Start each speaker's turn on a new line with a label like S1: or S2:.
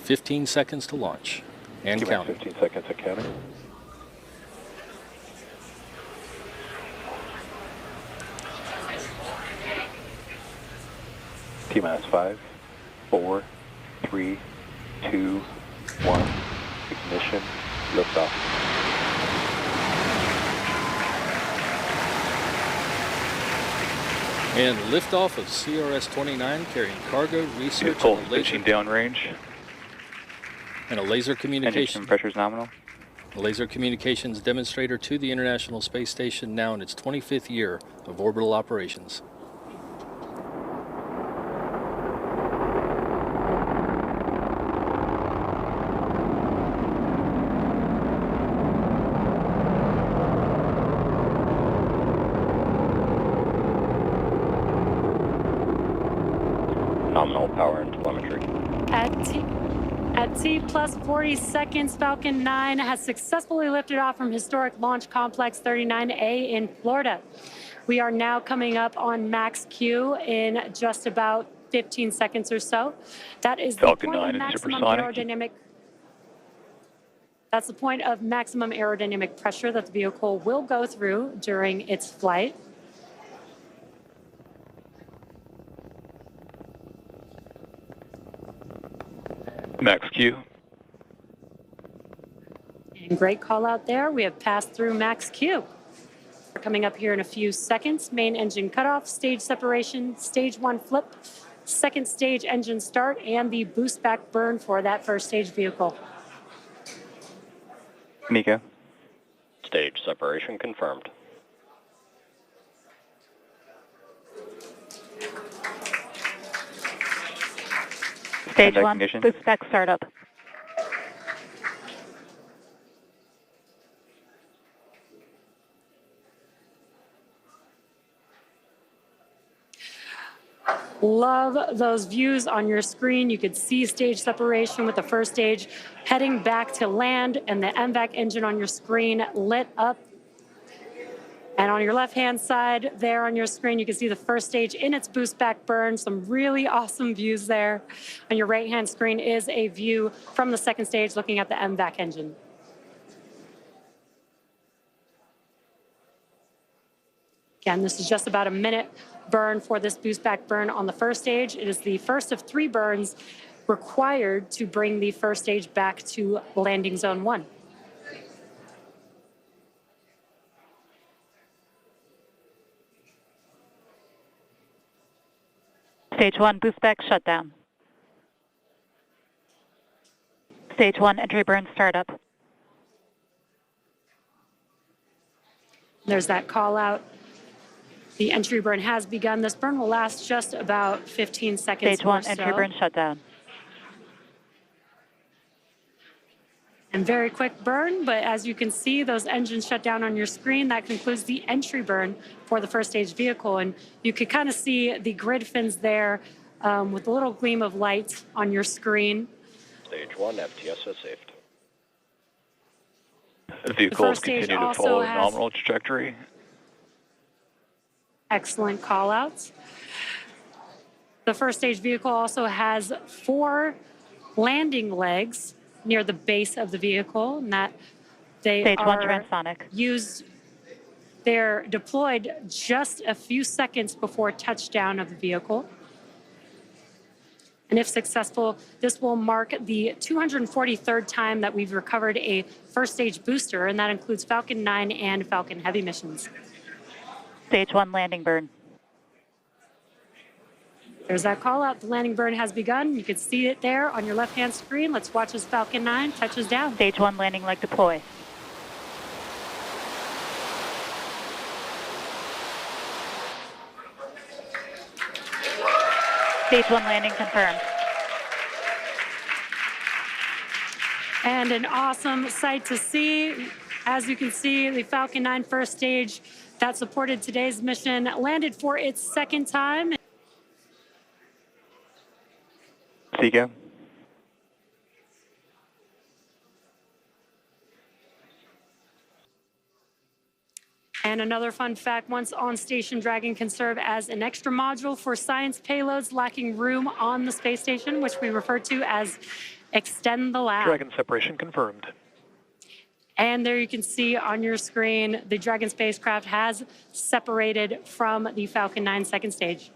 S1: 15 seconds to launch and counting.
S2: 15 seconds and counting. T-minus 5, 4, 3, 2, 1. Ignition. Liftoff.
S1: And liftoff of CRS-29 carrying cargo, research,
S2: Full
S1: and a laser,
S2: downrange.
S1: and a laser communication.
S2: Engine pressure is nominal.
S1: A laser communications demonstrator to the International Space Station, now in its 25th year of orbital operations.
S2: Nominal power and telemetry.
S3: At T plus 40 seconds, Falcon 9 has successfully lifted off from historic Launch Complex 39A in Florida. We are now coming up on max Q in just about 15 seconds or so. That is
S2: Falcon
S3: the point
S2: 9
S3: of maximum
S2: supersonic.
S3: aerodynamic. That's the point of maximum aerodynamic pressure that the vehicle will go through during its flight.
S2: Max Q.
S3: And great call out there. We have passed through max Q. We're coming up here in a few seconds. Main engine cutoff, stage separation, stage 1 flip, second stage engine start, and the boost back burn for that first stage vehicle.
S2: Nico.
S4: Stage separation confirmed.
S5: Stage
S2: Contact
S5: 1,
S2: ignition.
S5: boost back startup.
S3: Love those views on your screen. You could see stage separation with the first stage heading back to land and the MVAC engine on your screen lit up. And on your left-hand side there on your screen, you can see the first stage in its boost back burn. Some really awesome views there. On your right-hand screen is a view from the second stage looking at the MVAC engine. Again, this is just about a minute burn for this boost back burn on the first stage. It is the first of 3 burns required to bring the first stage back to landing zone 1.
S5: Stage 1, boost back shutdown. Stage 1, entry burn startup.
S3: There's that call out. The entry burn has begun. This burn will last just about 15 seconds.
S5: Stage 1,
S3: or so.
S5: entry burn shutdown.
S3: And very quick burn, but as you can see, those engines shut down on your screen. That concludes the entry burn for the first stage vehicle. And you can kind of see the grid fins there with a little gleam of light on your screen.
S4: Stage 1 FTS is saved.
S2: The vehicles continue to follow a nominal trajectory.
S3: Excellent call outs. The first stage vehicle also has 4 landing legs near the base of the vehicle, and that they
S5: Stage 1,
S3: are
S5: transonic.
S3: they're deployed just a few seconds before touchdown of the vehicle. And if successful, this will mark the 243rd time that we've recovered a first stage booster, and that includes Falcon 9 and Falcon Heavy missions.
S5: Stage 1, landing burn.
S3: There's that call out. The landing burn has begun. You can see it there on your left-hand screen. Let's watch as Falcon 9 touches down.
S5: Stage 1, landing leg deploy. Stage 1, landing confirmed.
S3: And an awesome sight to see. As you can see, the Falcon 9 first stage that supported today's mission landed for its second time.
S2: Seco.
S3: And another fun fact, once on station, Dragon can serve as an extra module for science payloads lacking room on the space station, which we refer to as Extend the lab.
S6: Dragon separation confirmed.
S3: And there you can see on your screen, the Dragon spacecraft has separated from the Falcon 9 second stage.